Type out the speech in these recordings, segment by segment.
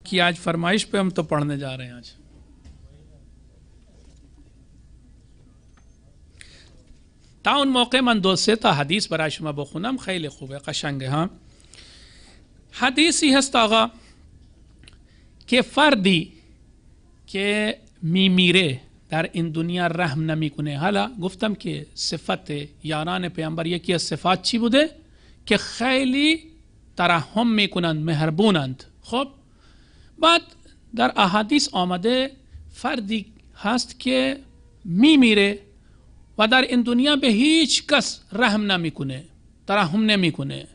کہ آج فرمائش پہ ہم تو پڑھنے جا رہے ہیں. آج تا اون موقع من دوست تا حدیث برای شما بخونم، خیلی خوبه، قشنگه ها. حدیثی هست آقا که فردی که میمیره در این دنیا رحم نمیکنه. حالا گفتم که صفت یاران پیامبر یکی از صفات چی بوده؟ که خیلی ترحم میکنند، مهربونند. خب بعد در احادیث آمده فردی هست که میمیره و در این دنیا به هیچ کس رحم نمیکنه، ترحم نمیکنه.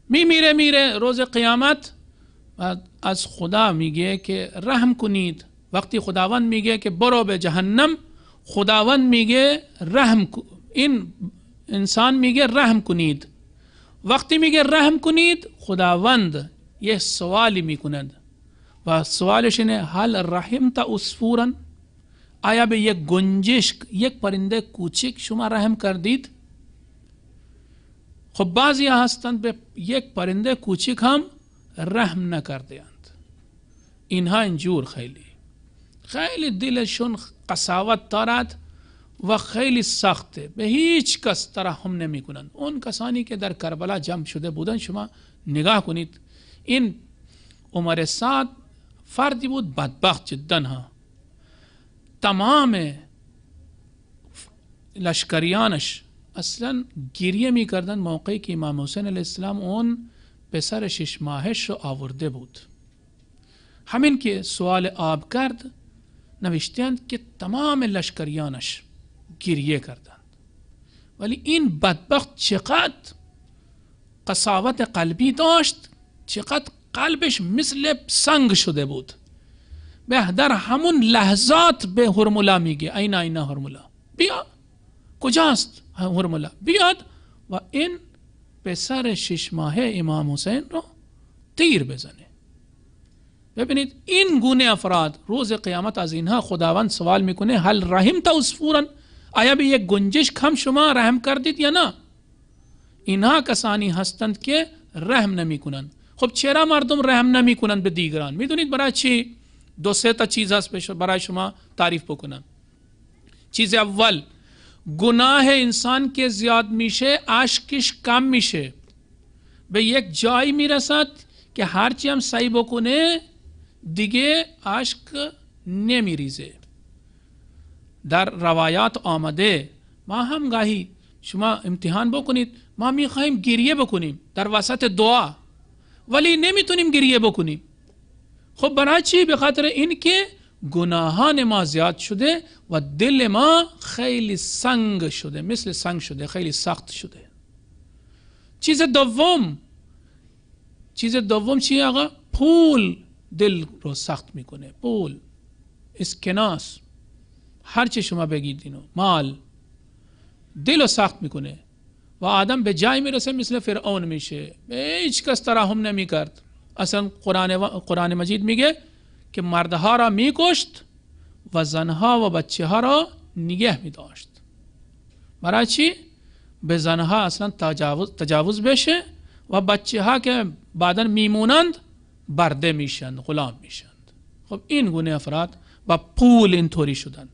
میره روز قیامت و از خدا میگه که رحم کنید. وقتی خداوند میگه که برو به جهنم، خداوند میگه رحم، این انسان میگه رحم کنید. وقتی میگه رحم کنید، خداوند یه سوالی میکند و سوالش اینه هل رحمت عصفورا؟ آیا به یک گنجشک، یک پرنده کوچک شما رحم کردید؟ خب بعضی هستند به یک پرنده کوچک هم رحم نکردند. اینها اینجور خیلی دلشون قساوت دارد و خیلی سخته، به هیچ کس ترحم نمی کنند. اون کسانی که در کربلا جمع شده بودن شما نگاه کنید. این عمر سعد فردی بود بدبخت جدا ها. تمام لشکریانش اصلا گریه می کردن موقعی که امام حسین علیه السلام اون پسر 6 ماهش رو آورده بود. همین که سوال آب کرد نوشتند که تمام لشکریانش گریه کردند. ولی این بدبخت چقدر قساوت قلبی داشت، چقدر قلبش مثل سنگ شده بود. به در همون لحظات به هرملا میگه این هرملا، بیا. کجاست هرملا؟ بیاد و این پسر 6 ماهه امام حسین رو تیر بزنه. ببینید این گونه افراد روز قیامت از اینها خداوند سوال میکنه هل رحمت عصفورا؟ آیا به یک گنجشک هم شما رحم کردید یا نه؟ اینها کسانی هستند که رحم نمیکنند. خب چرا مردم رحم نمیکنند به دیگران؟ میدونید برای چی؟ 2-3 تا چیز هست برای شما تعریف بکنم. چیز اول، گناه انسان که زیاد میشه اشکش کم میشه. به یک جایی میرسد که هرچی هم سعی بکنه دیگه اشک نمیریزه. در روایات آمده ما هم گاهی شما امتحان بکنید، ما میخوایم گریه بکنیم در وسط دعا ولی نمیتونیم گریه بکنیم. خب برای چی؟ به خاطر این که گناهان ما زیاد شده و دل ما خیلی سنگ شده، مثل سنگ شده، خیلی سخت شده. چیز دوم چیه آقا؟ پول دل رو سخت میکنه. پول، اسکناس، هر چی شما بگید اینو، مال دل رو سخت میکنه و آدم به جای میرسه مثل فرعون میشه، به هیچ کس ترحم نمیکرد. اصلا قرآن مجید میگه که مردها را میکشت و زنها و بچه ها را نگه میداشت. برای چی؟ به زنها اصلا تجاوز بشه و بچه ها که بعداً میمونند برده میشند، غلام میشند. خب این گونه افراد و پول اینطوری شدن.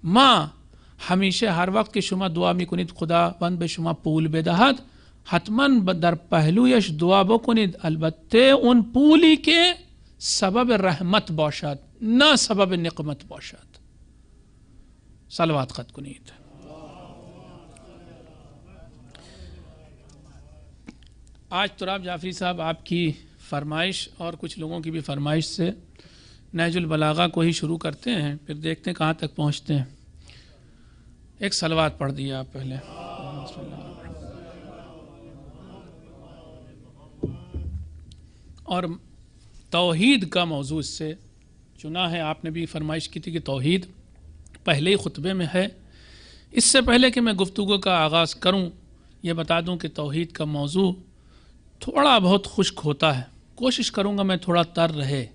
ما همیشه هر وقت که شما دعا میکنید خداوند به شما پول بدهد، حتما در پهلویش دعا بکنید البته اون پولی که سبب رحمت باشد نه سبب نقمت باشد. صلوات خط کنید. آج تراب جعفری صاحب آپ کی فرمائش اور کچھ لوگوں کی بھی فرمائش سے نہج البلاغہ کو ہی شروع کرتے ہیں، پھر دیکھتے ہیں کہاں تک پہنچتے ہیں. ایک صلوات پڑھ دیا آپ پہلے. اور توحید کا موضوع اس سے چنا ہے. آپ نے بھی فرمائش کی تھی کہ توحید پہلے ہی خطبے میں ہے. اس سے پہلے کہ میں گفتگو کا آغاز کروں یہ بتا دوں کہ توحید کا موضوع تھوڑا بہت خشک ہوتا ہے. کوشش کروں گا میں تھوڑا تر رہے،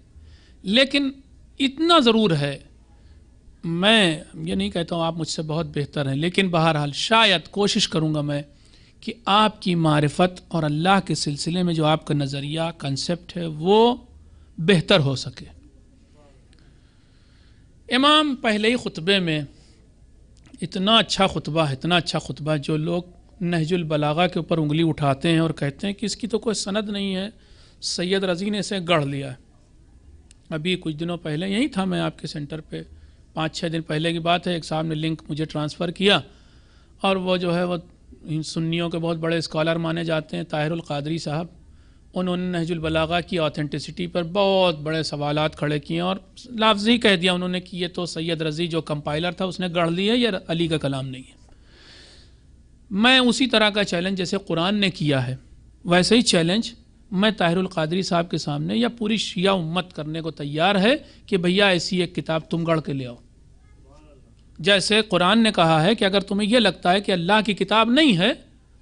لیکن اتنا ضرور ہے، میں یہ نہیں کہتا ہوں آپ مجھ سے بہت بہتر ہیں، لیکن بہرحال شاید کوشش کروں گا میں کہ آپ کی معرفت اور اللہ کے سلسلے میں جو آپ کا نظریہ کنسپٹ ہے وہ بہتر ہو سکے۔ امام پہلے ہی خطبے میں اتنا اچھا خطبہ جو لوگ نہج البلاغہ کے اوپر انگلی اٹھاتے ہیں اور کہتے ہیں کہ اس کی تو کوئی سند نہیں ہے، سید رضی نے اسے گڑھ لیا ہے۔ ابھی کچھ دنوں پہلے یہی تھا، میں آپ کے سینٹر پہ 5-6 دن پہلے کی بات ہے، ایک صاحب نے لنک مجھے ٹرانسفر کیا، اور وہ جو ہے وہ سنیوں کے بہت بڑے اسکالر مانے جاتے ہیں، طاہر القادری صاحب، انہوں نے نہج البلاغہ کی آتھینٹسٹی پر بہت بڑے سوالات کھڑے کیے اور لفظی کہہ دیا انہوں نے کہ یہ تو سید رضی جو کمپائلر تھا اس نے گڑھ لی ہے، یہ علی کا کلام نہیں ہے۔ میں اسی طرح کا چیلنج جیسے قرآن نے کیا ہے ویسے ہی چیلنج میں طاہر القادری صاحب کے سامنے یا پوری شیعہ امت کرنے کو تیار ہے کہ بھیا ایسی ایک کتاب تم گڑھ کے لے آؤ۔ جیسے قرآن نے کہا ہے کہ اگر تمہیں یہ لگتا ہے کہ اللہ کی کتاب نہیں ہے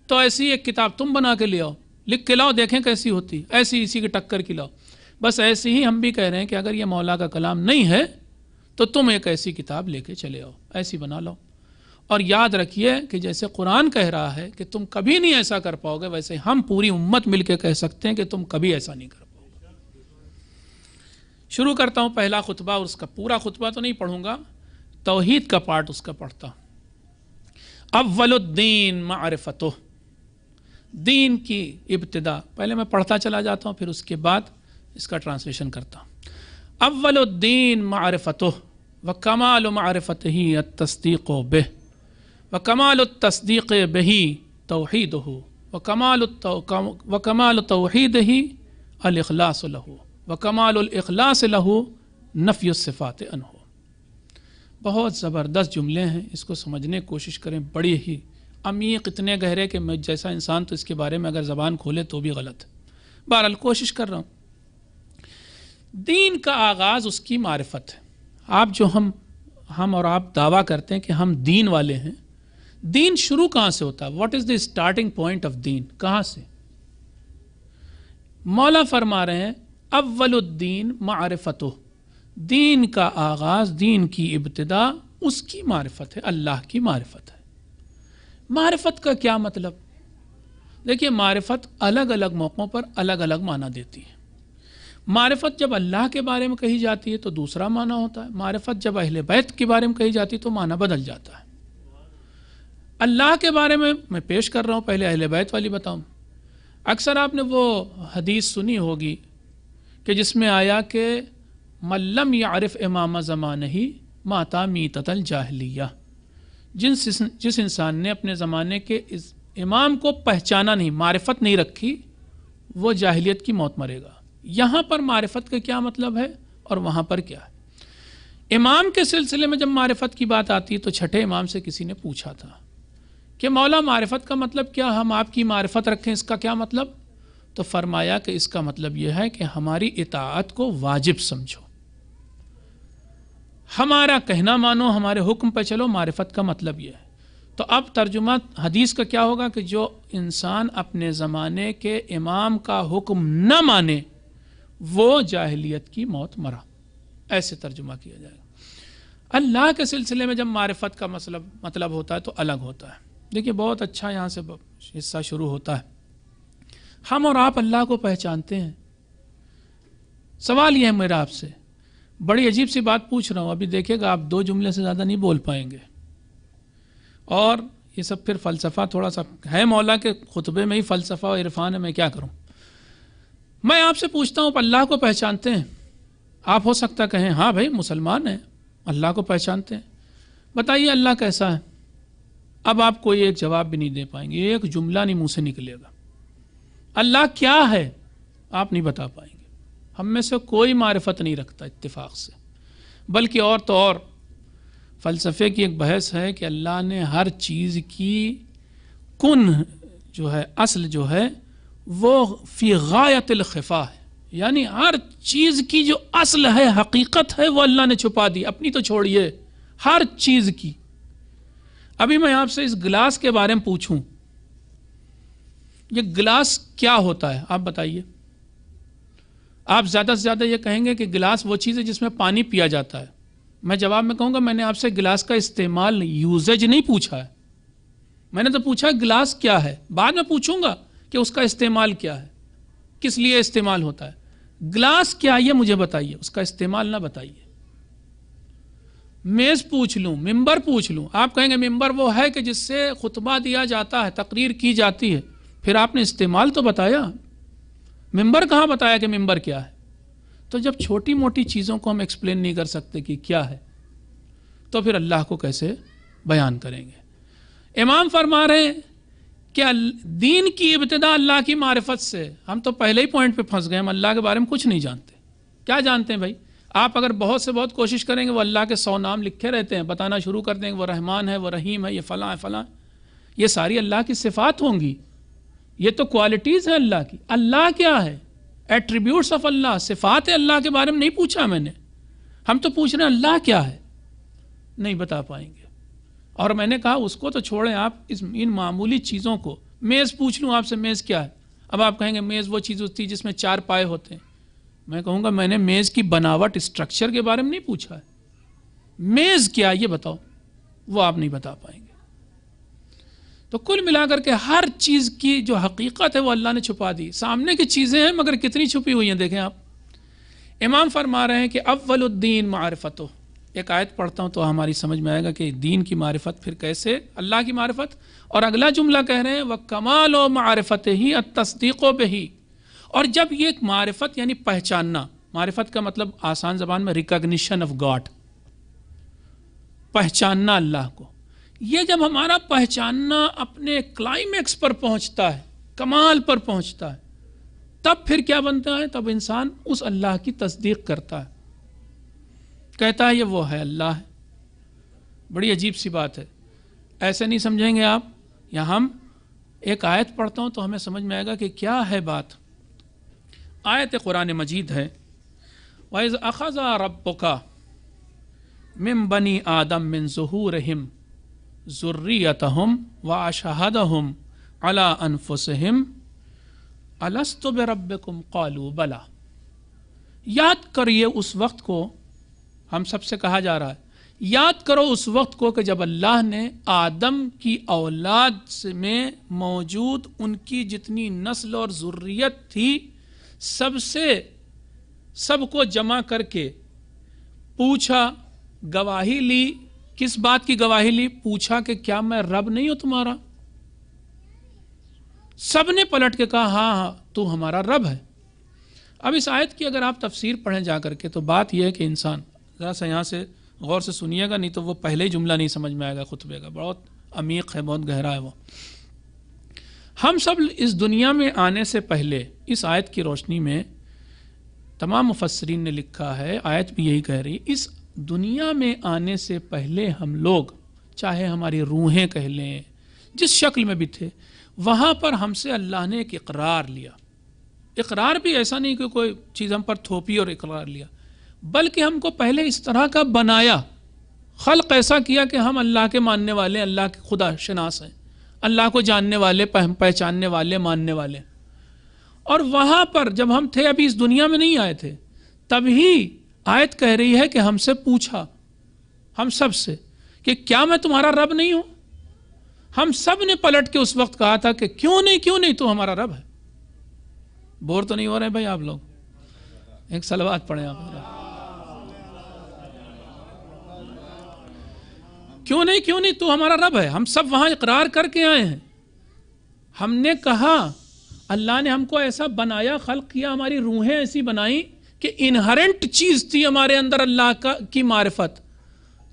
تو ایسی ایک کتاب تم بنا کے لے آؤ، لکھ کے لاؤ، دیکھیں کیسی ہوتی، ایسی اسی کی ٹکر کی لاؤ۔ بس ایسے ہی ہم بھی کہہ رہے ہیں کہ اگر یہ مولا کا کلام نہیں ہے تو تم ایک ایسی کتاب لے کے چلے آؤ، ایسی بنا لو۔ اور یاد رکھیے کہ جیسے قرآن کہہ رہا ہے کہ تم کبھی نہیں ایسا کر پاؤ گے، ویسے ہم پوری امت مل کے کہہ سکتے ہیں کہ تم کبھی ایسا نہیں کر پاؤ گے۔ شروع کرتا ہوں پہلا خطبہ، اور اس کا پورا خطبہ تو نہیں پڑھوں گا، توحید کا پارٹ اس کا پڑھتا ہوں۔ اول الدین معرفتہ، دین کی ابتدا، پہلے میں پڑھتا چلا جاتا ہوں پھر اس کے بعد اس کا ٹرانسلیشن کرتا ہوں۔ اول الدین معرفتہ وکمال معرفتہ التصدیق بہ وکمال التصدیق بہ توحیدہ وکمال توحیدہ الاخلاص لہ وکمال الاخلاص لہ نفی الصفات عنہ۔ بہت زبردست جملے ہیں، اس کو سمجھنے کی کوشش کریں، بڑی ہی عمیق، اتنے گہرے کہ میں جیسا انسان تو اس کے بارے میں اگر زبان کھولے تو بھی غلط۔ بہرحال کوشش کر رہا ہوں۔ دین کا آغاز اس کی معرفت ہے۔ آپ جو ہم اور آپ دعویٰ کرتے ہیں کہ ہم دین والے ہیں، دین شروع کہاں سے ہوتا ہے؟ What is the starting point of دین؟ کہاں سے؟ مولا فرما رہے ہیں اول الدین معرفتہ، دین کا آغاز، دین کی ابتدا اس کی معرفت ہے، اللہ کی معرفت ہے۔ معرفت کا کیا مطلب؟ دیکھیے، معرفت الگ الگ موقعوں پر الگ الگ معنی دیتی ہے۔ معرفت جب اللہ کے بارے میں کہی جاتی ہے تو دوسرا معنی ہوتا ہے، معرفت جب اہل بیت کے بارے میں کہی جاتی ہے تو معنی بدل جاتا ہے۔ اللہ کے بارے میں پیش کر رہا ہوں، پہلے اہل بیت والی بتاؤں۔ اکثر آپ نے وہ حدیث سنی ہوگی کہ جس میں آیا کہ من لم یعرف امام زمانہ ماتا میتۃ الجاہلیہ، جس انسان نے اپنے زمانے کے اس امام کو پہچانا نہیں، معرفت نہیں رکھی، وہ جاہلیت کی موت مرے گا۔ یہاں پر معرفت کا کیا مطلب ہے اور وہاں پر کیا ہے؟ امام کے سلسلے میں جب معرفت کی بات آتی ہے تو چھٹے امام سے کسی نے پوچھا تھا کہ مولا معرفت کا مطلب کیا، ہم آپ کی معرفت رکھیں، اس کا کیا مطلب؟ تو فرمایا کہ اس کا مطلب یہ ہے کہ ہماری اطاعت کو واجب سمجھو، ہمارا کہنا مانو، ہمارے حکم پہ چلو، معرفت کا مطلب یہ ہے۔ تو اب ترجمہ حدیث کا کیا ہوگا کہ جو انسان اپنے زمانے کے امام کا حکم نہ مانے وہ جاہلیت کی موت مرا، ایسے ترجمہ کیا جائے گا۔ اللہ کے سلسلے میں جب معرفت کا مطلب ہوتا ہے تو الگ ہوتا ہے۔ دیکھیے بہت اچھا یہاں سے حصہ شروع ہوتا ہے۔ ہم اور آپ اللہ کو پہچانتے ہیں۔ سوال یہ ہے میرا آپ سے، بڑی عجیب سی بات پوچھ رہا ہوں، ابھی دیکھے گا آپ 2 جملے سے زیادہ نہیں بول پائیں گے، اور یہ سب پھر فلسفہ تھوڑا سا ہے، مولا کے خطبے میں ہی فلسفہ اور عرفان ہے، میں کیا کروں۔ میں آپ سے پوچھتا ہوں، اللہ کو پہچانتے ہیں؟ آپ ہو سکتا کہیں ہاں بھائی مسلمان ہیں، اللہ کو پہچانتے ہیں، بتائیے اللہ کیسا ہے؟ اب آپ کوئی ایک جواب بھی نہیں دے پائیں گے، ایک جملہ نہیں منہ سے نکلے گا۔ اللہ کیا ہے آپ نہیں بتا پائیں گے۔ ہم میں سے کوئی معرفت نہیں رکھتا اتفاق سے، بلکہ اور تو اور فلسفے کی ایک بحث ہے کہ اللہ نے ہر چیز کی کن جو ہے، اصل جو ہے وہ فی غایت الخفا ہے، یعنی ہر چیز کی جو اصل ہے، حقیقت ہے، وہ اللہ نے چھپا دی، اپنی تو چھوڑیے، ہر چیز کی۔ ابھی میں آپ سے اس گلاس کے بارے میں پوچھوں، یہ گلاس کیا ہوتا ہے آپ بتائیے؟ آپ زیادہ سے زیادہ یہ کہیں گے کہ گلاس وہ چیز ہے جس میں پانی پیا جاتا ہے۔ میں جواب میں کہوں گا میں نے آپ سے گلاس کا استعمال، یوزیج نہیں پوچھا ہے، میں نے تو پوچھا گلاس کیا ہے، بعد میں پوچھوں گا کہ اس کا استعمال کیا ہے، کس لیے استعمال ہوتا ہے۔ گلاس کیا یہ مجھے بتائیے، اس کا استعمال نہ بتائیے۔ میز پوچھ لوں، ممبر پوچھ لوں، آپ کہیں گے ممبر وہ ہے کہ جس سے خطبہ دیا جاتا ہے، تقریر کی جاتی ہے، پھر آپ نے استعمال تو بتایا، ممبر کہاں بتایا کہ ممبر کیا ہے؟ تو جب چھوٹی موٹی چیزوں کو ہم ایکسپلین نہیں کر سکتے کہ کیا ہے تو پھر اللہ کو کیسے بیان کریں گے؟ امام فرما رہے ہیں کہ دین کی ابتدا اللہ کی معرفت سے۔ ہم تو پہلے ہی پوائنٹ پہ پھنس گئے، ہم اللہ کے بارے میں کچھ نہیں جانتے۔ کیا جانتے ہیں بھائی؟ آپ اگر بہت سے بہت کوشش کریں گے، وہ اللہ کے 100 نام لکھے رہتے ہیں، بتانا شروع کر دیں گے وہ رحمان ہے، وہ رحیم ہے، یہ فلاں ہے فلاں، یہ ساری اللہ کی صفات ہوں گی، یہ تو کوالٹیز ہیں اللہ کی۔ اللہ کیا ہے؟ ایٹریبیوٹس آف اللہ، صفات اللہ کے بارے میں نہیں پوچھا میں نے، ہم تو پوچھ رہے ہیں اللہ کیا ہے، نہیں بتا پائیں گے۔ اور میں نے کہا اس کو تو چھوڑیں آپ، ان معمولی چیزوں کو، میز پوچھ لوں آپ سے میز کیا ہے، اب آپ کہیں گے میز وہ چیز ہوتی ہے جس میں 4 پائے ہوتے ہیں، میں کہوں گا میں نے میز کی بناوٹ اسٹرکچر کے بارے میں نہیں پوچھا ہے، میز کیا یہ بتاؤ، وہ آپ نہیں بتا پائیں گے۔ تو کل ملا کر کے ہر چیز کی جو حقیقت ہے وہ اللہ نے چھپا دی، سامنے کی چیزیں ہیں مگر کتنی چھپی ہوئی ہیں دیکھیں آپ۔ امام فرما رہے ہیں کہ اول الدین معرفتہ، ایک آیت پڑھتا ہوں تو ہماری سمجھ میں آئے گا کہ دین کی معرفت پھر کیسے، اللہ کی معرفت، اور اگلا جملہ کہہ رہے ہیں وَكَمَالُ مَعْرِفَتِهِ التصدیق بِهِ، اور جب یہ ایک معرفت یعنی پہچاننا، معرفت کا مطلب آسان زبان میں ریکگنیشن آف گاڈ، پہچاننا اللہ کو، یہ جب ہمارا پہچاننا اپنے کلائمیکس پر پہنچتا ہے، کمال پر پہنچتا ہے، تب پھر کیا بنتا ہے؟ تب انسان اس اللہ کی تصدیق کرتا ہے، کہتا ہے یہ وہ ہے، اللہ ہے۔ بڑی عجیب سی بات ہے، ایسے نہیں سمجھیں گے آپ، یا ہم ایک آیت پڑھتا ہوں تو ہمیں سمجھ میں آئے گا کہ کیا ہے بات۔ آیت قرآن مجید ہے وَإِذْ أَخَذَ رَبُّكَ مِن بَنِي آدَمَ مِن ظُهُورِهِمْ ذُرِّيَّتَهُمْ وَأَشْهَدَهُمْ عَلَىٰ أَنفُسِهِمْ أَلَسْتُ بِرَبِّكُمْ قَالُوا بَلَىٰ۔ یاد کریے اس وقت کو، ہم سب سے کہا جا رہا ہے یاد کرو اس وقت کو کہ جب اللہ نے آدم کی اولاد میں موجود ان کی جتنی نسل اور ذریت تھی سب کو جمع کر کے پوچھا، گواہی لی۔ کس بات کی گواہی لی؟ پوچھا کہ کیا میں رب نہیں ہوں تمہارا؟ سب نے پلٹ کے کہا ہاں ہاں تو ہمارا رب ہے۔ اب اس آیت کی اگر آپ تفسیر پڑھیں جا کر کے تو بات یہ ہے کہ انسان ذرا سا یہاں سے غور سے سنیے گا، نہیں تو وہ پہلے ہی جملہ نہیں سمجھ میں آئے گا خطبے کا، بہت عمیق ہے، بہت گہرا ہے وہ۔ ہم سب اس دنیا میں آنے سے پہلے، اس آیت کی روشنی میں تمام مفسرین نے لکھا ہے، آیت بھی یہی کہہ رہی، اس دنیا میں آنے سے پہلے ہم لوگ، چاہے ہماری روحیں کہہ لیں، جس شکل میں بھی تھے، وہاں پر ہم سے اللہ نے ایک اقرار لیا۔ اقرار بھی ایسا نہیں کہ کوئی چیز ہم پر تھوپی اور اقرار لیا، بلکہ ہم کو پہلے اس طرح کا بنایا، خلق ایسا کیا کہ ہم اللہ کے ماننے والے، اللہ کے خدا شناس ہیں، اللہ کو جاننے والے، پہچاننے والے، ماننے والے۔ اور وہاں پر جب ہم تھے، ابھی اس دنیا میں نہیں آئے تھے، تبھی آیت کہہ رہی ہے کہ ہم سے پوچھا، ہم سب سے، کہ کیا میں تمہارا رب نہیں ہوں؟ ہم سب نے پلٹ کے اس وقت کہا تھا کہ کیوں نہیں تو ہمارا رب ہے۔ بور تو نہیں ہو رہے بھائی آپ لوگ؟ ایک صلوات پڑھیں آپ۔ کیوں نہیں تو ہمارا رب ہے۔ ہم سب وہاں اقرار کر کے آئے ہیں، ہم نے کہا اللہ نے ہم کو ایسا بنایا، خلق کیا، ہماری روحیں ایسی بنائیں کہ انہرنٹ چیز تھی ہمارے اندر اللہ کی معرفت،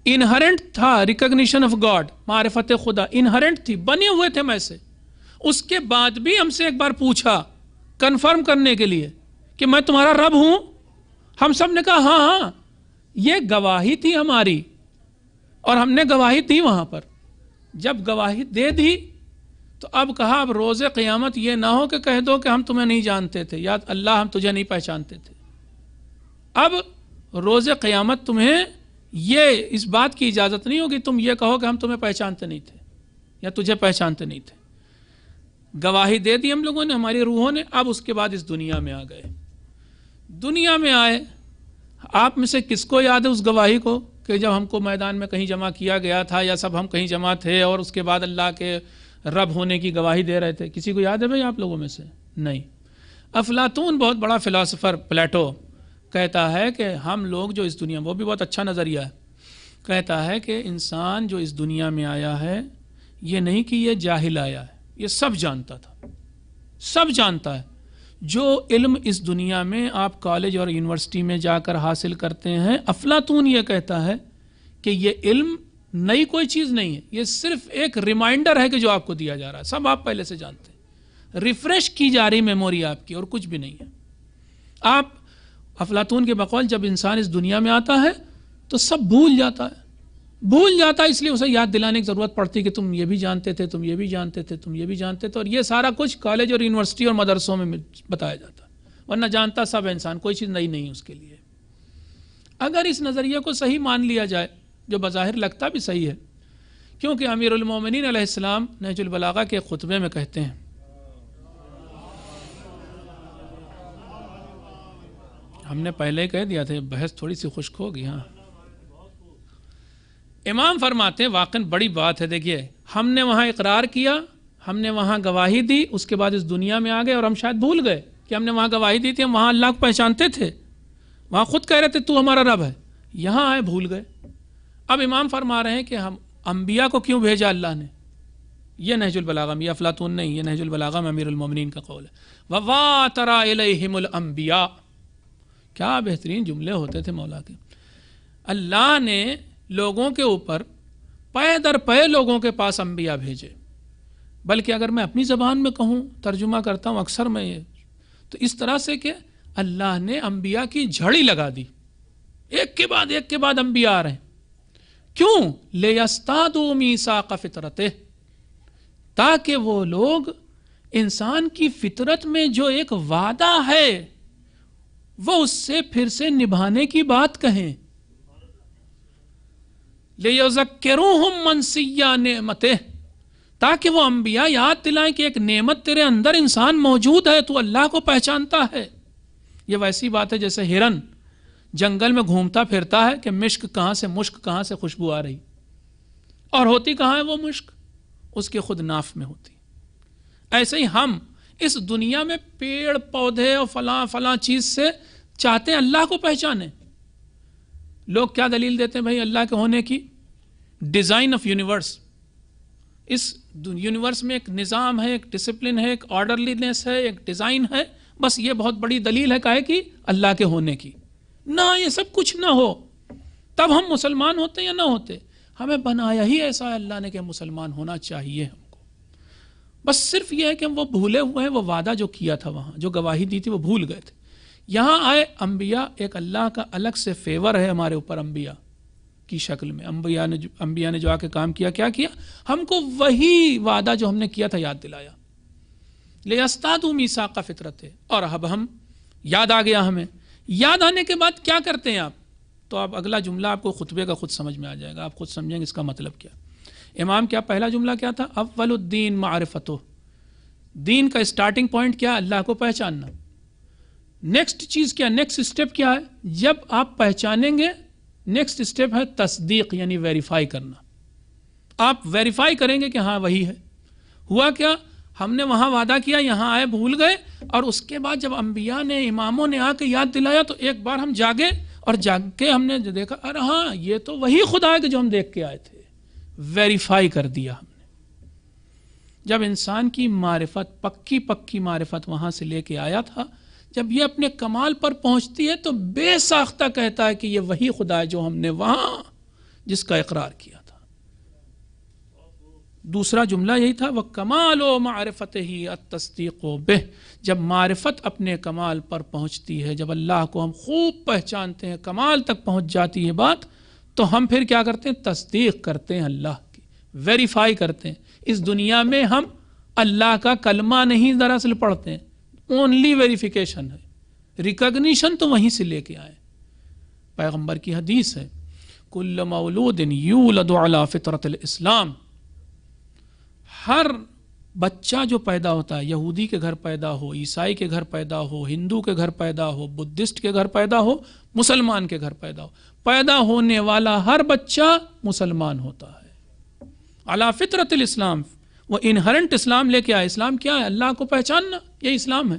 انہرنٹ تھا ریکگنیشن آف گاڈ، معرفت خدا انہرنٹ تھی، بنے ہوئے تھے میں سے۔ اس کے بعد بھی ہم سے ایک بار پوچھا کنفرم کرنے کے لیے کہ میں تمہارا رب ہوں، ہم سب نے کہا ہاں ہاں، یہ گواہی تھی ہماری، اور ہم نے گواہی دی وہاں پر۔ جب گواہی دے دی تو اب کہا اب روز قیامت یہ نہ ہو کہ کہہ دو کہ ہم تمہیں نہیں جانتے تھے، یا اللہ ہم تجھے نہیں پہچانتے تھے۔ اب روز قیامت تمہیں یہ اس بات کی اجازت نہیں ہوگی تم یہ کہو کہ ہم تمہیں پہچانتے نہیں تھے یا تجھے پہچانتے نہیں تھے۔ گواہی دے دی ہم لوگوں نے، ہماری روحوں نے۔ اب اس کے بعد اس دنیا میں آ گئے، دنیا میں آئے۔ آپ میں سے کس کو یاد ہے اس گواہی کو کہ جب ہم کو میدان میں کہیں جمع کیا گیا تھا، یا سب ہم کہیں جمع تھے اور اس کے بعد اللہ کے رب ہونے کی گواہی دے رہے تھے؟ کسی کو یاد ہے بھائی آپ لوگوں میں سے؟ نہیں۔ افلاطون بہت بڑا فلاسفر پلیٹو کہتا ہے کہ ہم لوگ جو اس دنیا میں، وہ بھی بہت اچھا نظریہ ہے، کہتا ہے کہ انسان جو اس دنیا میں آیا ہے یہ نہیں کہ یہ جاہل آیا ہے، یہ سب جانتا تھا، سب جانتا ہے۔ جو علم اس دنیا میں آپ کالج اور یونیورسٹی میں جا کر حاصل کرتے ہیں، افلاطون یہ کہتا ہے کہ یہ علم نئی کوئی چیز نہیں ہے، یہ صرف ایک ریمائنڈر ہے کہ جو آپ کو دیا جا رہا ہے، سب آپ پہلے سے جانتے ہیں، ریفریش کی جا رہی میموری آپ کی، اور کچھ بھی نہیں ہے۔ آپ افلاطون کے بقول جب انسان اس دنیا میں آتا ہے تو سب بھول جاتا ہے، بھول جاتا ہے، اس لیے اسے یاد دلانے کی ضرورت پڑتی کہ تم یہ بھی جانتے تھے، تم یہ بھی جانتے تھے، تم یہ بھی جانتے تھے، اور یہ سارا کچھ کالج اور یونیورسٹی اور مدرسوں میں بتایا جاتا ہے، ورنہ جانتا سب انسان، کوئی چیز نئی نہیں اس کے لیے۔ اگر اس نظریے کو صحیح مان لیا جائے، جو بظاہر لگتا بھی صحیح ہے، کیونکہ امیر المومنین علیہ السلام نہج البلاغہ کے خطبے میں کہتے ہیں، ہم نے پہلے کہہ دیا تھا بحث تھوڑی سی خشک ہوگی، ہاں امام فرماتے ہیں واقعاً بڑی بات ہے، دیکھیے ہم نے وہاں اقرار کیا، ہم نے وہاں گواہی دی، اس کے بعد اس دنیا میں آ گئے اور ہم شاید بھول گئے کہ ہم نے وہاں گواہی دی تھی، ہم وہاں اللہ کو پہچانتے تھے، وہاں خود کہہ رہے تھے تو ہمارا رب ہے، یہاں آئے بھول گئے۔ اب امام فرما رہے ہیں کہ ہم انبیاء کو کیوں بھیجا اللہ نے، یہ نہج البلاغہ میں، یہ افلاطون نہیں، یہ نہج البلاغہ میں امیر المومنین کا قول ہے۔ وَوَاتَرَ إِلَيْهِمُ الْأَنْبِيَاءُ، کیا بہترین جملے ہوتے تھے مولا کے۔ اللہ نے لوگوں کے اوپر پے در پے لوگوں کے پاس انبیاء بھیجے، بلکہ اگر میں اپنی زبان میں کہوں، ترجمہ کرتا ہوں اکثر میں یہ، تو اس طرح سے کہ اللہ نے انبیاء کی جھڑی لگا دی، ایک کے بعد انبیاء آ رہے ہیں۔ کیوں؟ لِيَسْتَادُوا مِيثَاقَ فِطْرَتِهِ، تاکہ وہ لوگ انسان کی فطرت میں جو ایک وعدہ ہے وہ اس سے پھر سے نبھانے کی بات کہیں۔ لِيُذَكِّرُوهُمْ مَنْسِيَّ نِعْمَتِهِ، تاکہ وہ انبیاء یاد دلائیں کہ ایک نعمت تیرے اندر انسان موجود ہے، تو اللہ کو پہچانتا ہے۔ یہ ویسی بات ہے جیسے ہرن جنگل میں گھومتا پھرتا ہے کہ مشک کہاں سے خوشبو آ رہی، اور ہوتی کہاں ہے وہ مشک، اس کے خود ناف میں ہوتی۔ ایسے ہی ہم اس دنیا میں پیڑ پودے اور فلاں چیز سے چاہتے ہیں اللہ کو پہچانے۔ لوگ کیا دلیل دیتے ہیں بھائی اللہ کے ہونے کی؟ ڈیزائن آف یونیورس، اس یونیورس میں ایک نظام ہے، ایک ڈسپلن ہے، ایک آرڈرلینس ہے، ایک ڈیزائن ہے، بس یہ بہت بڑی دلیل ہے کہے کہ اللہ کے ہونے کی۔ نہ، یہ سب کچھ نہ ہو تب ہم مسلمان ہوتے یا نہ ہوتے، ہمیں بنایا ہی ایسا ہے اللہ نے کہ مسلمان ہونا چاہیے ہم کو، بس صرف یہ ہے کہ ہم وہ بھولے ہوئے ہیں، وہ وعدہ جو کیا تھا وہاں جو گواہی دی تھی وہ بھول گئے تھے۔ یہاں آئے انبیاء، ایک اللہ کا الگ سے فیور ہے ہمارے اوپر انبیاء کی شکل میں، انبیاء نے جو آ کے کام کیا، کیا کیا؟ ہم کو وہی وعدہ جو ہم نے کیا تھا یاد دلایا۔ لِيَسْتَادُوا مِيثَاقَ فِطْرَتِهِ، اور اب ہم یاد آ گیا ہمیں، یاد آنے کے بعد کیا کرتے ہیں آپ؟ تو آپ اگلا جملہ آپ کو خطبے کا خود سمجھ میں آ جائے گا، آپ خود سمجھیں گے اس کا مطلب کیا۔ امام کیا پہلا جملہ کیا تھا؟ اول الدین معرفتہ، دین کا اسٹارٹنگ پوائنٹ کیا؟ اللہ کو پہچاننا۔ نیکسٹ چیز کیا، نیکسٹ اسٹیپ کیا ہے؟ جب آپ پہچانیں گے نیکسٹ اسٹیپ ہے تصدیق، یعنی ویریفائی کرنا۔ آپ ویریفائی کریں گے کہ ہاں وہی ہے۔ ہوا کیا؟ ہم نے وہاں وعدہ کیا، یہاں آئے بھول گئے، اور اس کے بعد جب انبیاء نے، اماموں نے آ کے یاد دلایا تو ایک بار ہم جاگے، اور جاگ کے ہم نے جو دیکھا، ارے ہاں یہ تو وہی خدا ہے کہ جو ہم دیکھ کے آئے تھے، ویریفائی کر دیا ہم نے۔ جب انسان کی معرفت، پکی معرفت وہاں سے لے کے آیا تھا، جب یہ اپنے کمال پر پہنچتی ہے تو بے ساختہ کہتا ہے کہ یہ وہی خدا ہے جو ہم نے وہاں جس کا اقرار کیا تھا۔ دوسرا جملہ یہی تھا، وَكَمَالُ مَعْرِفَتِهِ التَّصْدِيقُ بِهِ، جب معرفت اپنے کمال پر پہنچتی ہے، جب اللہ کو ہم خوب پہچانتے ہیں، کمال تک پہنچ جاتی ہے بات، تو ہم پھر کیا کرتے ہیں؟ تصدیق کرتے ہیں اللہ کی، ویریفائی کرتے ہیں۔ اس دنیا میں ہم اللہ کا کلمہ نہیں دراصل پڑھتے ہیں، اونلی ویریفیکیشن ہے، ریکگنیشن تو وہیں سے لے کے آئے۔ پیغمبر کی حدیث ہے، کل مولود یولد علی فطرت الاسلام، ہر بچہ جو پیدا ہوتا ہے، یہودی کے گھر پیدا ہو، عیسائی کے گھر پیدا ہو، ہندو کے گھر پیدا ہو، بدھسٹ کے گھر پیدا ہو، مسلمان کے گھر پیدا ہو، پیدا ہونے والا ہر بچہ مسلمان ہوتا ہے علی فطرت الاسلام۔ وہ انہرنٹ اسلام لے کے آئے۔ اسلام کیا ہے؟ اللہ کو پہچاننا، یہ اسلام ہے۔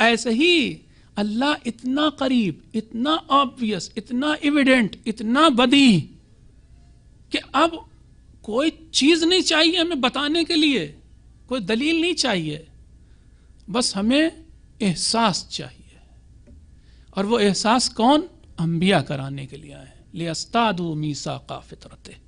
ایسے ہی اللہ اتنا قریب، اتنا آبویس، اتنا ایویڈنٹ، اتنا بدیہی کہ اب کوئی چیز نہیں چاہیے ہمیں بتانے کے لیے، کوئی دلیل نہیں چاہیے، بس ہمیں احساس چاہیے۔ اور وہ احساس کون؟ انبیاء کرانے کے لیے آئے ہیں۔ لِيَسْتَعْدُوا مِيثَاقَ فِطْرَتِهِ،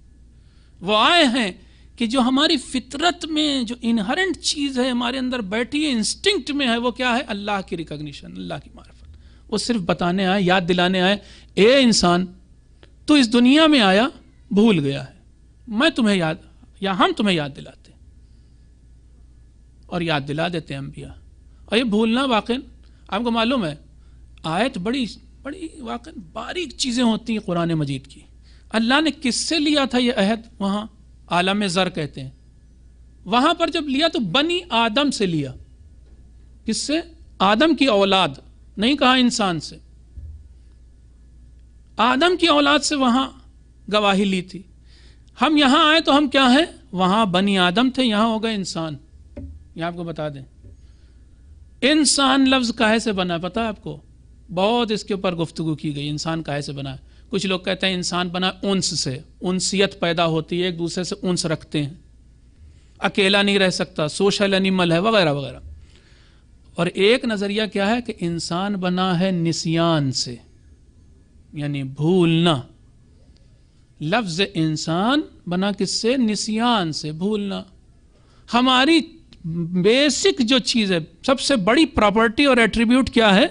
وہ آئے ہیں کہ جو ہماری فطرت میں جو انہرنٹ چیز ہے ہمارے اندر بیٹھی ہے، انسٹنکٹ میں ہے، وہ کیا ہے؟ اللہ کی ریکگنیشن، اللہ کی معرفت۔ وہ صرف بتانے آئے، یاد دلانے آئے، اے انسان تو اس دنیا میں آیا، بھول گیا ہے، میں تمہیں یاد، یا ہم تمہیں یاد دلاتے اور یاد دلا دیتے ہیں انبیاء۔ اور یہ بھولنا واقعی آپ کو معلوم ہے، آیت بڑی بڑی واقعی باریک چیزیں ہوتی ہیں قرآن مجید کی۔ اللہ نے کس سے لیا تھا یہ عہد؟ وہاں عالم زر کہتے ہیں، وہاں پر جب لیا تو بنی آدم سے لیا۔ کس سے؟ آدم کی اولاد، نہیں کہا انسان سے، آدم کی اولاد سے وہاں گواہی لی تھی۔ ہم یہاں آئے تو ہم کیا ہیں؟ وہاں بنی آدم تھے، یہاں ہو گئے انسان۔ یہ آپ کو بتا دیں، انسان لفظ کاہے سے بنا پتہ ہے آپ کو؟ بہت اس کے اوپر گفتگو کی گئی، انسان کاہے سے بنا ہے۔ کچھ لوگ کہتے ہیں انسان بنا انس سے، انسیت پیدا ہوتی ہے، ایک دوسرے سے انس رکھتے ہیں، اکیلا نہیں رہ سکتا، سوشل اینیمل ہے، وغیرہ وغیرہ۔ اور ایک نظریہ کیا ہے کہ انسان بنا ہے نسیان سے، یعنی بھولنا۔ لفظ انسان بنا کس سے؟ نسیان سے، بھولنا۔ ہماری بیسک جو چیز ہے، سب سے بڑی پراپرٹی اور ایٹریبیوٹ کیا ہے؟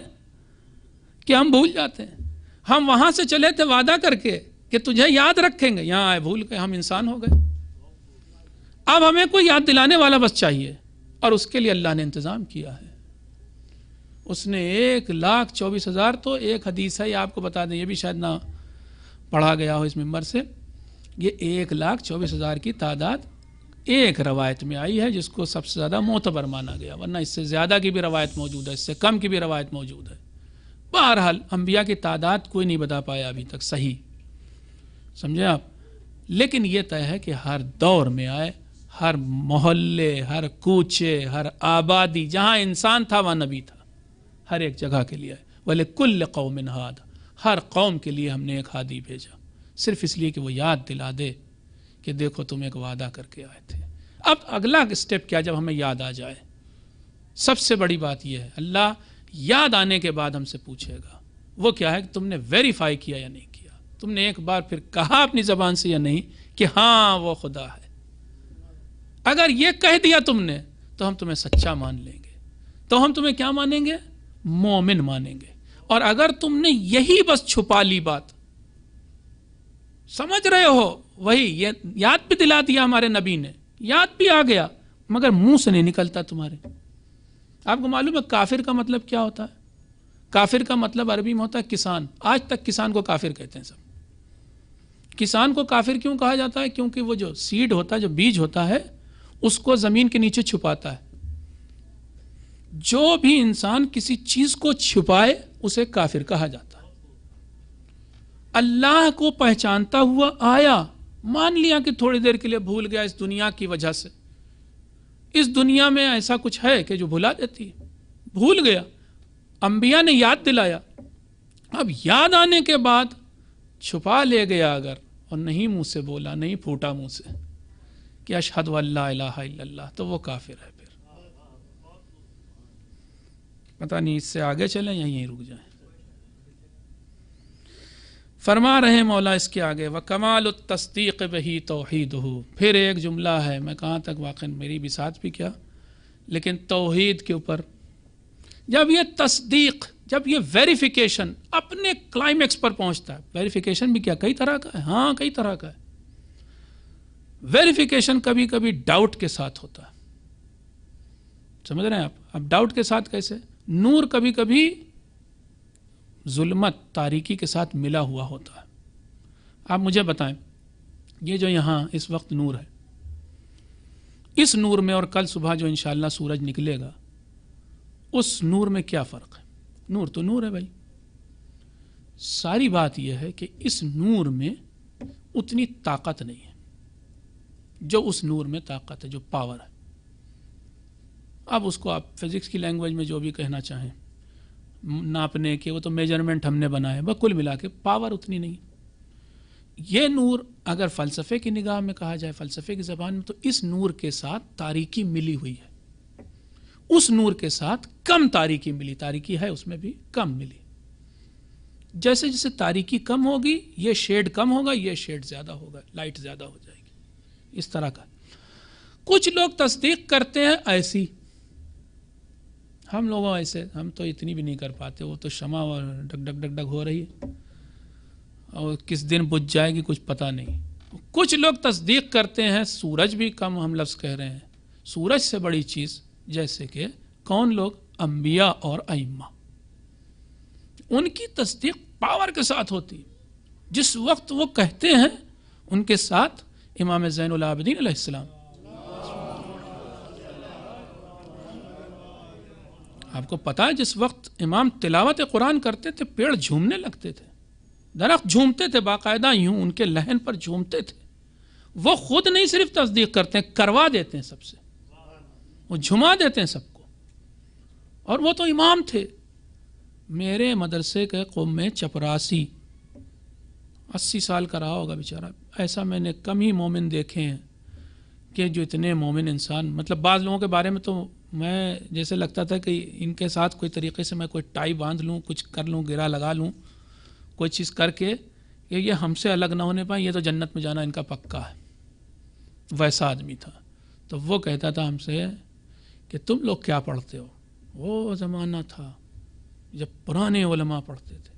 کہ ہم بھول جاتے ہیں۔ ہم وہاں سے چلے تھے وعدہ کر کے کہ تجھے یاد رکھیں گے، یہاں آئے بھول کے ہم انسان ہو گئے۔ اب ہمیں کوئی یاد دلانے والا بس چاہیے، اور اس کے لیے اللہ نے انتظام کیا ہے۔ اس نے 1,24,000، تو ایک حدیث ہے، یہ آپ کو بتا دیں، یہ بھی شاید نہ پڑھا گیا ہو اس ممبر سے، یہ 1,24,000 کی تعداد ایک روایت میں آئی ہے جس کو سب سے زیادہ معتبر مانا گیا، ورنہ اس سے زیادہ کی بھی روایت موجود ہے، اس سے کم کی بھی روایت موجود ہے۔ بہرحال انبیاء کی تعداد کوئی نہیں بتا پایا ابھی تک صحیح، سمجھے آپ؟ لیکن یہ طے ہے کہ ہر دور میں آئے، ہر محلے، ہر کوچے، ہر آبادی، جہاں انسان تھا وہاں نبی تھا، ہر ایک جگہ کے لیے آئے۔ وَلِكُلِّ قَوْمٍ هَادٍ، ہر قوم کے لیے ہم نے ایک ہادی بھیجا، صرف اس لیے کہ وہ یاد دلا دے کہ دیکھو تم ایک وعدہ کر کے آئے تھے۔ اب اگلا سٹیپ کیا؟ جب ہمیں یاد آ جائے، سب سے بڑی بات یہ ہے، اللہ یاد آنے کے بعد ہم سے پوچھے گا، وہ کیا ہے کہ تم نے ویریفائی کیا یا نہیں کیا، تم نے ایک بار پھر کہا اپنی زبان سے یا نہیں کہ ہاں وہ خدا ہے۔ اگر یہ کہہ دیا تم نے تو ہم تمہیں سچا مان لیں گے، تو ہم تمہیں کیا مانیں گے؟ مومن مانیں گے۔ اور اگر تم نے یہی بس چھپا لی بات، سمجھ رہے ہو، وہی یہ یاد بھی دلا دیا ہمارے نبی نے، یاد بھی آ گیا، مگر منہ سے نہیں نکلتا تمہارے۔ آپ کو معلوم ہے کافر کا مطلب کیا ہوتا ہے؟ کافر کا مطلب عربی میں ہوتا ہے کسان۔ آج تک کسان کو کافر کہتے ہیں سب۔ کسان کو کافر کیوں کہا جاتا ہے؟ کیونکہ وہ جو سیڈ ہوتا ہے، جو بیج ہوتا ہے، اس کو زمین کے نیچے چھپاتا ہے۔ جو بھی انسان کسی چیز کو چھپائے اسے کافر کہا جاتا ہے۔ اللہ کو پہچانتا ہوا آیا، مان لیا کہ تھوڑی دیر کے لیے بھول گیا اس دنیا کی وجہ سے۔ اس دنیا میں ایسا کچھ ہے کہ جو بھلا دیتی ہے، بھول گیا، انبیاء نے یاد دلایا، اب یاد آنے کے بعد چھپا لے گیا اگر، اور نہیں منہ سے بولا، نہیں پھوٹا منہ سے کہ اشہد ان لا الہ الا اللہ، تو وہ کافر ہے۔ پھر پتہ نہیں اس سے آگے چلیں یا یہیں رک جائیں۔ فرما رہے مولا اس کے آگے، وَكَمَالُ التصدیق بہی توحیدہ۔ پھر ایک جملہ ہے، میں کہاں تک واقعی میری بھی ساتھ بھی کیا، لیکن توحید کے اوپر جب یہ تصدیق، جب یہ ویریفیکیشن اپنے کلائمیکس پر پہنچتا ہے، ویریفیکیشن بھی کیا کئی طرح کا ہے؟ ہاں کئی طرح کا ہے۔ ویریفیکیشن کبھی کبھی ڈاؤٹ کے ساتھ ہوتا ہے، سمجھ رہے ہیں آپ؟ اب ڈاؤٹ کے ساتھ کیسے؟ نور کبھی کبھی ظلمت، تاریکی کے ساتھ ملا ہوا ہوتا ہے۔ آپ مجھے بتائیں، یہ جو یہاں اس وقت نور ہے، اس نور میں اور کل صبح جو انشاءاللہ سورج نکلے گا، اس نور میں کیا فرق ہے؟ نور تو نور ہے بھائی۔ ساری بات یہ ہے کہ اس نور میں اتنی طاقت نہیں ہے جو اس نور میں طاقت ہے، جو پاور ہے۔ اب اس کو آپ فزکس کی لینگویج میں جو بھی کہنا چاہیں، ناپنے کے, وہ تو میجرمنٹ ہم نے بنائے, بس کل ملا کے پاور اتنی نہیں. یہ نور اگر فلسفے کی نگاہ میں کہا جائے, فلسفے کی زبان میں, تو اس نور کے ساتھ تاریکی ملی ہوئی ہے, اس نور کے ساتھ کم تاریکی ملی, تاریکی ہے اس میں بھی کم ملی. جیسے جیسے تاریکی کم ہوگی یہ شیڈ کم ہوگا, یہ شیڈ زیادہ ہوگا, لائٹ زیادہ ہو جائے گی, اس طرح کا. کچھ لوگ تصدیق کرتے ہیں ایسی, ہم لوگوں ایسے ہم تو اتنی بھی نہیں کر پاتے, وہ تو شمع اور ڈگ ڈگ ڈگ ڈگ ہو رہی ہے اور کس دن بجھ جائے گی کچھ پتہ نہیں. کچھ لوگ تصدیق کرتے ہیں سورج بھی کم, ہم لفظ کہہ رہے ہیں, سورج سے بڑی چیز, جیسے کہ کون لوگ, انبیاء اور ائمہ, ان کی تصدیق پاور کے ساتھ ہوتی. جس وقت وہ کہتے ہیں ان کے ساتھ امام زین العابدین علیہ السلام, آپ کو پتا ہے جس وقت امام تلاوت قرآن کرتے تھے پیڑ جھومنے لگتے تھے, درخت جھومتے تھے باقاعدہ, یوں ان کے لہن پر جھومتے تھے. وہ خود نہیں صرف تصدیق کرتے ہیں, کروا دیتے ہیں سب سے, وہ جھما دیتے ہیں سب کو. اور وہ تو امام تھے. میرے مدرسے کے قوم میں چپراسی 80 سال کا رہا ہوگا بیچارہ, ایسا میں نے کم ہی مومن دیکھے ہیں کہ جو اتنے مومن انسان, مطلب بعض لوگوں کے بارے میں تو میں جیسے لگتا تھا کہ ان کے ساتھ کوئی طریقے سے میں کوئی ٹائی باندھ لوں, کچھ کر لوں, گرا لگا لوں, کوئی چیز کر کے کہ یہ ہم سے الگ نہ ہونے پائیں, یہ تو جنت میں جانا ان کا پکا ہے. ویسا آدمی تھا. تو وہ کہتا تھا ہم سے کہ تم لوگ کیا پڑھتے ہو. وہ زمانہ تھا جب پرانے علماء پڑھتے تھے,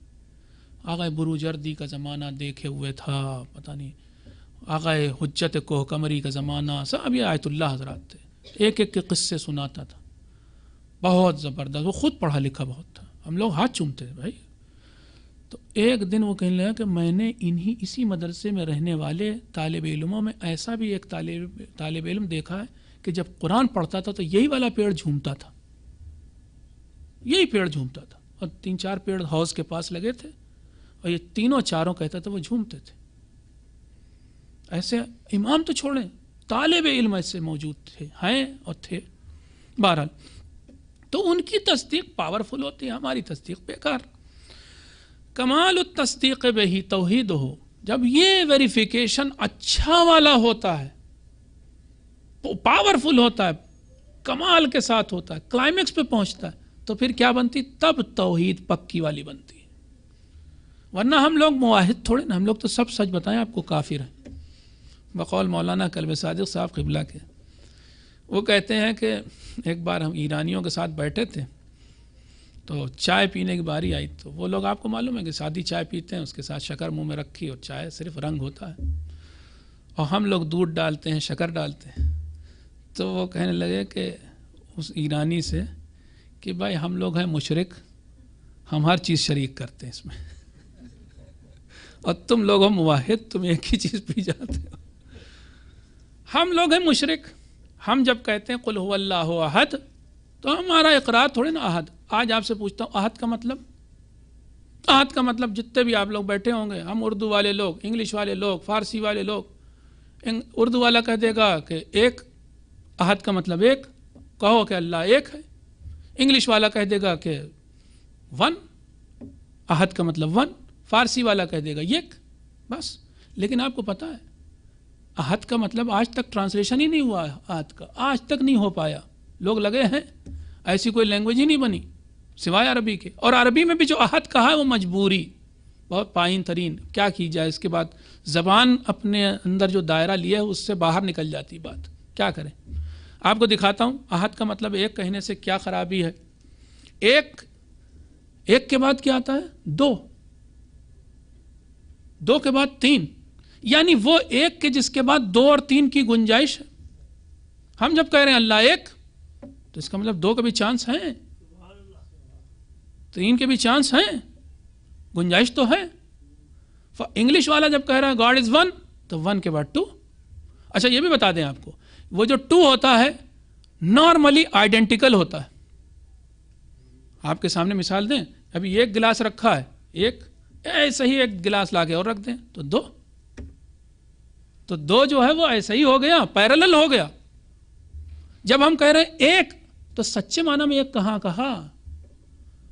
آغا بروجردی کا زمانہ دیکھے ہوئے تھا, پتہ نہیں آغا حجت کوہ قمری کا زمانہ, سب یہ آیت اللہ حضرات تھے, ایک ایک کے قصے سناتا تھا, بہت زبردست. وہ خود پڑھا لکھا بہت تھا, ہم لوگ ہاتھ چومتے تھے بھائی. تو ایک دن وہ کہنے لگا کہ میں نے اسی مدرسے میں رہنے والے طالب علموں میں ایسا بھی ایک طالب علم دیکھا ہے کہ جب قرآن پڑھتا تھا تو یہی والا پیڑ جھومتا تھا, یہی پیڑ جھومتا تھا, اور 3-4 پیڑ ہاؤس کے پاس لگے تھے, اور یہ تینوں چاروں کہتا تھا وہ جھومتے تھے. ایسے امام تو چھوڑیں, طالب علم ایسے موجود تھے, ہیں اور تھے. بہرحال تو ان کی تصدیق پاورفل ہوتی ہے, ہماری تصدیق بیکار. کمال التصدیق بہی توحید ہو, جب یہ ویریفیکیشن اچھا والا ہوتا ہے, پاورفل ہوتا ہے, کمال کے ساتھ ہوتا ہے, کلائمیکس پہ پہنچتا ہے, تو پھر کیا بنتی, تب توحید پکی والی بنتی ہے. ورنہ ہم لوگ موحد تھوڑے نا, ہم لوگ تو سب سچ بتائیں آپ کو کافر ہیں. بقول مولانا کلب صادق صاحب قبلہ کے, وہ کہتے ہیں کہ ایک بار ہم ایرانیوں کے ساتھ بیٹھے تھے, تو چائے پینے کی باری آئی, تو وہ لوگ آپ کو معلوم ہے کہ سادی چائے پیتے ہیں, اس کے ساتھ شکر منہ میں رکھی, اور چائے صرف رنگ ہوتا ہے, اور ہم لوگ دودھ ڈالتے ہیں, شکر ڈالتے ہیں. تو وہ کہنے لگے کہ اس ایرانی سے کہ بھائی ہم لوگ ہیں مشرک, ہم ہر چیز شریک کرتے ہیں اس میں, اور تم لوگ ہو موحد, تم ایک ہی چیز پی جاتے ہو. ہم لوگ ہیں مشرک, ہم جب کہتے ہیں قل هو اللہ احد, تو ہمارا اقرار تھوڑے نا احد. آج آپ سے پوچھتا ہوں احد کا مطلب, احد کا مطلب جتنے بھی آپ لوگ بیٹھے ہوں گے, ہم اردو والے لوگ, انگلش والے لوگ, فارسی والے لوگ, اردو والا کہہ دے گا کہ ایک, احد کا مطلب ایک, کہو کہ اللہ ایک ہے. انگلش والا کہہ دے گا کہ ون, احد کا مطلب ون. فارسی والا کہہ دے گا یک, بس. لیکن آپ کو پتہ ہے احد کا مطلب آج تک ٹرانسلیشن ہی نہیں ہوا ہے, احد کا آج تک نہیں ہو پایا. لوگ لگے ہیں, ایسی کوئی لینگویج ہی نہیں بنی سوائے عربی کے. اور عربی میں بھی جو احد کہا ہے وہ مجبوری, بہت پائن ترین, کیا کی جائے. اس کے بعد زبان اپنے اندر جو دائرہ لیا ہے اس سے باہر نکل جاتی بات, کیا کریں. آپ کو دکھاتا ہوں احد کا مطلب ایک کہنے سے کیا خرابی ہے. ایک کے بعد کیا آتا ہے, دو, دو کے بعد تین, یعنی وہ ایک کے جس کے بعد دو اور تین کی گنجائش ہے. ہم جب کہہ رہے ہیں اللہ ایک, تو اس کا مطلب دو کے بھی چانس ہیں, تین کے بھی چانس ہیں, گنجائش تو ہے. انگلش والا جب کہہ رہا ہے گاڈ از ون, تو ون کے بعد ٹو. اچھا یہ بھی بتا دیں آپ کو, وہ جو ٹو ہوتا ہے نارملی آئیڈینٹیکل ہوتا ہے. آپ کے سامنے مثال دیں, ابھی ایک گلاس رکھا ہے, ایک ایسے ہی ایک گلاس لا کے اور رکھ دیں تو دو, تو دو جو ہے وہ ایسا ہی ہو گیا, پیرالل ہو گیا. جب ہم کہہ رہے ہیں ایک, تو سچے معنی میں ایک کہاں کہا,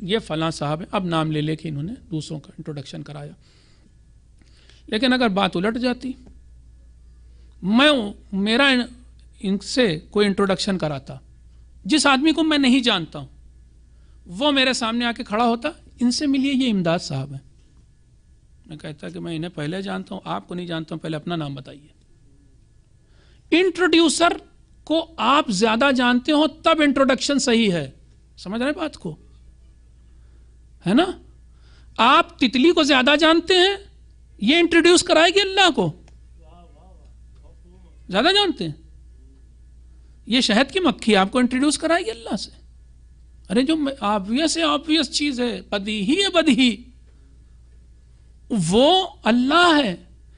یہ فلاں صاحب ہیں، اب نام لے لے کے انہوں نے دوسروں کا انٹروڈکشن کرایا. لیکن اگر بات الٹ جاتی، میرا ان سے کوئی انٹروڈکشن کراتا، جس آدمی کو میں نہیں جانتا ہوں وہ میرے سامنے آ کے کھڑا ہوتا، ان سے ملیے، یہ امداد صاحب ہیں. میں کہتا کہ میں انہیں پہلے جانتا ہوں، آپ کو نہیں جانتا ہوں، پہلے اپنا نام بتائیے. انٹروڈیوسر کو آپ زیادہ جانتے ہو تب انٹروڈکشن صحیح ہے. سمجھ رہے بات کو؟ ہے نا؟ آپ تتلی کو زیادہ جانتے ہیں، یہ انٹروڈیوس کرائے گی اللہ کو. زیادہ جانتے ہیں، یہ شہد کی مکھی آپ کو انٹروڈیوس کرائے گی اللہ سے. ارے جو آبویس چیز ہے، بدیہی ہے، بدیہی، وہ اللہ ہے.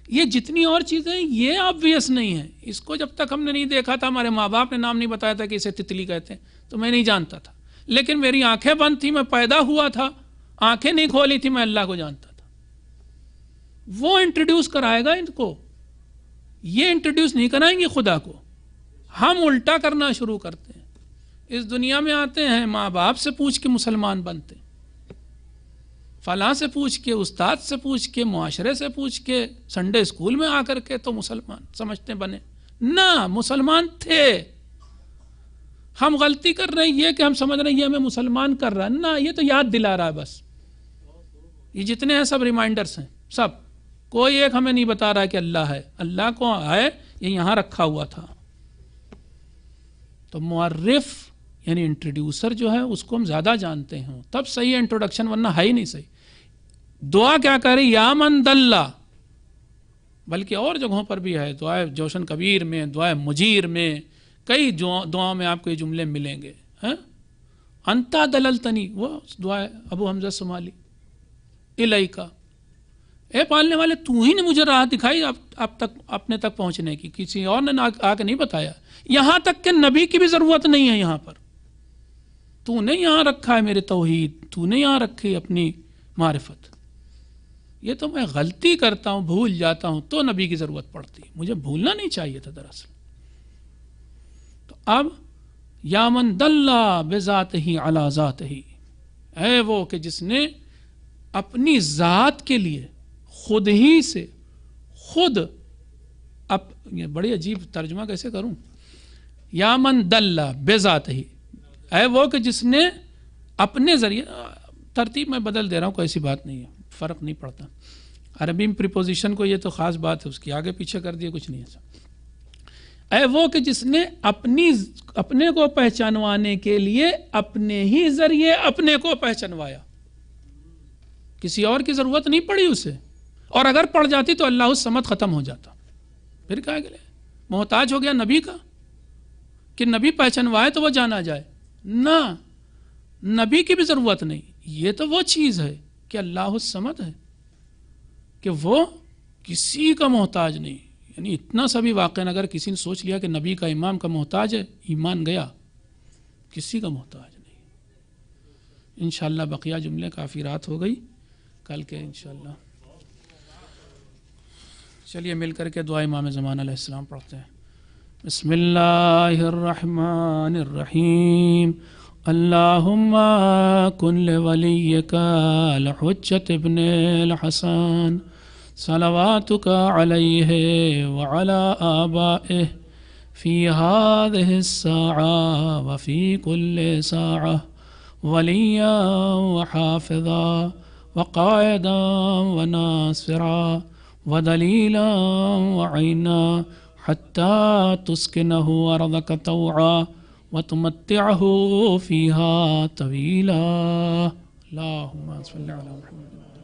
یہ جتنی اور چیزیں یہ آبویس نہیں ہے. اس کو جب تک ہم نے نہیں دیکھا تھا، ہمارے ماں باپ نے نام نہیں بتایا تھا کہ اسے تتلی کہتے ہیں، تو میں نہیں جانتا تھا. لیکن میری آنکھیں بند تھی، میں پیدا ہوا تھا، آنکھیں نہیں کھولی تھی، میں اللہ کو جانتا تھا. وہ انٹروڈیوس کرائے گا ان کو، یہ انٹروڈیوس نہیں کرائیں گے خدا کو. ہم الٹا کرنا شروع کرتے ہیں. اس دنیا میں آتے ہیں، ماں باپ سے پوچھ کے مسلمان بنتے ہیں، فلاں سے پوچھ کے، استاد سے پوچھ کے، معاشرے سے پوچھ کے، سنڈے اسکول میں آ کر کے تو مسلمان سمجھتے بنے. نہ، مسلمان تھے. ہم غلطی کر رہے ہیں یہ کہ ہم سمجھ رہے ہیں یہ ہمیں مسلمان کر رہا ہے. نہ، یہ تو یاد دلا رہا ہے بس. یہ جتنے ہیں سب ریمائنڈرز ہیں، سب. کوئی ایک ہمیں نہیں بتا رہا ہے کہ اللہ ہے. اللہ کو ہے، یہ یہاں رکھا ہوا تھا. تو معرف یعنی انٹروڈیوسر جو ہے اس کو ہم زیادہ جانتے ہیں تب صحیح ہے انٹروڈکشن، ورنہ ہے ہی نہیں صحیح. دعا کیا کرے؟ یا من دلہ. بلکہ اور جگہوں پر بھی ہے، دعائے جوشن کبیر میں، دعائے مجیر میں، کئی دعاؤں میں آپ کو یہ جملے ملیں گے. انتا دللتنی، وہ دعائے ابو حمزہ صومالی، الیکا، اے پالنے والے تو ہی نے مجھے راہ دکھائی اب تک اپنے تک پہنچنے کی، کسی اور نے آ کے نہیں بتایا. یہاں تک کہ نبی کی بھی ضرورت نہیں ہے. یہاں پر تو نے یہاں رکھا ہے میرے توحید، تو نے یہاں رکھی اپنی معرفت. یہ تو میں غلطی کرتا ہوں، بھول جاتا ہوں تو نبی کی ضرورت پڑتی ہے. مجھے بھولنا نہیں چاہیے تھا دراصل. تو اب یا من دلہ بذاتہ علی ذاتہ، اے وہ کہ جس نے اپنی ذات کے لیے خود ہی سے خود یہ بڑی عجیب ترجمہ کیسے کروں. یا من دلہ بذاتہ، اے وہ کہ جس نے اپنے ذریعے، ترتیب میں بدل دے رہا ہوں، کوئی ایسی بات نہیں ہے، فرق نہیں پڑتا. عربی میں پریپوزیشن کو یہ تو خاص بات ہے، اس کی آگے پیچھے کر دیا کچھ نہیں ایسا. اے وہ کہ جس نے اپنے کو پہچانوانے کے لیے اپنے ہی ذریعے اپنے کو پہچانوایا. کسی اور کی ضرورت نہیں پڑی اسے، اور اگر پڑ جاتی تو اللہ الصمد ختم ہو جاتا. پھر کہا گیا محتاج ہو گیا نبی کا کہ نبی پہچانوائے تو وہ جانا جائے. نہ، نبی کی بھی ضرورت نہیں. یہ تو وہ چیز ہے کہ اللہ الصمد ہے، کہ وہ کسی کا محتاج نہیں. یعنی اتنا سا بھی واقعہ اگر کسی نے سوچ لیا کہ نبی کا امام کا محتاج ہے، ایمان گیا. کسی کا محتاج نہیں. انشاءاللہ بقیہ جملے، کافی رات ہو گئی، کل کے انشاءاللہ. چلیے مل کر کے دعا امام زمان علیہ السلام پڑھتے ہیں. بسم اللہ الرحمن الرحیم. اللہم کن لولیک الحجۃ ابن الحسن صلواتک علیہ وعلی آبائہ فی هذه الساعة وفی کل ساعة ولیا وحافظا وقائدا وناصرا ودلیلا وعینا حتى تسكنه أرضك طوعا وتمتعه فيها طويلا. اللهم صل على محمد.